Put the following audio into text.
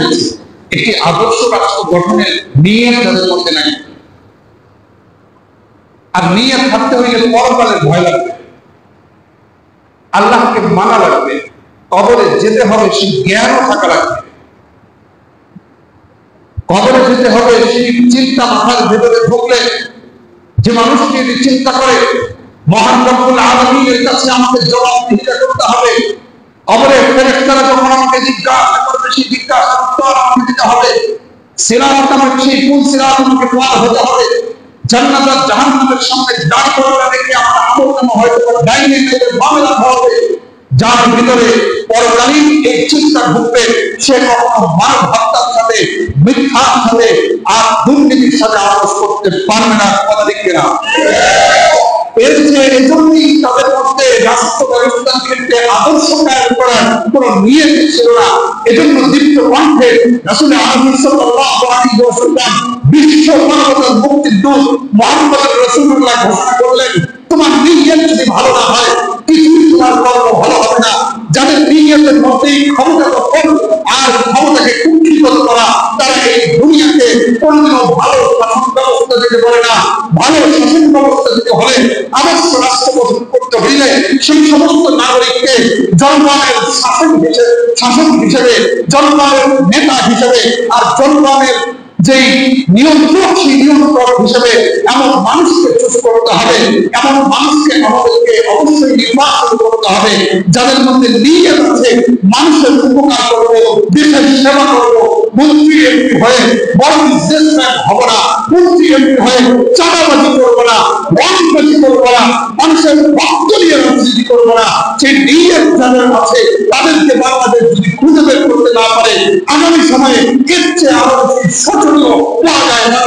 হয়েছে, একটি আদর্শ রাষ্ট্র গঠনের নিয়ত তাদের মধ্যে নাই। আর নিয়ত থাকতে হইলে পরকালের ভয় লাগবে, আল্লাহকে মানা লাগবে, কবরে যেতে হবে সেই জ্ঞানও থাকা লাগবে। কবরে যেতে হবে সেই চিন্তা মাথার ভেতরে ঢুকলে যে মানুষটি যদি চিন্তা করে মহান রব্বুল আলামিনের কাছে আমাকে জবাবদিহিতা করতে হবে, কবরে ফেরেশতারা যখন আমাকে জিজ্ঞাসা করবে সেই জিজ্ঞাসার উত্তর আমাকে দিতে হবে, সিরাত আমাকে সেই ফুল সিরাত আমাকে পার হতে হবে, জান্নাত আর জাহান্নামের সামনে দাঁড় করানো রেখে আমার আমলনামা হয়তো ডাইনে থেকে বামে রাখা হবে। যার ভিতরে পরকালীন এই চিন্তা ঢুকবে সে কখনো মানব হত্যার সাথে, মিথ্যার সাথে আর দুর্নীতির সাথে আপোষ করতে পারবে না। কথা ঠিক কিনা? এজন্যই তাদের মধ্যে রাষ্ট্র ব্যবস্থার ক্ষেত্রে আদর্শ কায়েম করার কোন নিয়ত ছিল না। এজন্য দীপ্ত কণ্ঠে রাসূল সাল্লাল্লাহু আলাইহি ওয়াসাল্লাম বিশ্ব মানবতার মুক্তির দূত মুহাম্মদ রাসূলুল্লাহ ঘোষণা করলেন, তোমার নিয়ত যদি ভালো না হয় কিছুই তোমার কর্ম ভালো হবে না। যাদের নিয়তের মধ্যেই ক্ষমতা দখল আর ক্ষমতাকে কুক্ষিগত করা, তারা এই দুনিয়াতে কোনদিনও ভালো শাসন ব্যবস্থা দিতে পারে না। ভালো শাসন ব্যবস্থা দিতে হলে আদর্শ রাষ্ট্র গঠন করতে হইলে সেই সমস্ত নাগরিককে জনগণের শাসক হিসেবে, জনগণের নেতা হিসেবে আর জনগণের যেই নিয়ন্ত্রক সেই নিয়ন্ত্রক হিসেবে এমন মানুষকে চুজ করতে হবে, এমন মানুষকে আমাদেরকে অবশ্যই নির্বাচন করতে হবে যাদের মধ্যে নিয়ত আছে মানুষের উপকার করবো, দেশের সেবা করবো। মন্ত্রী এমপি হয়ে বড় বিজনেসম্যান হবো না, মন্ত্রী এমপি হয়ে চাঁদাবাজি করবো না, রংবাজি করবো না, মানুষের রক্ত নিয়ে রাজনীতি করবো না। সেই নিয়ত যাদের আছে তাদেরকে বাংলাদেশ যদি খুঁজে বের করতে না পারে আগামী সময়ে এর চেয়ে আরো শোচনীয় পাওয়া যায় না।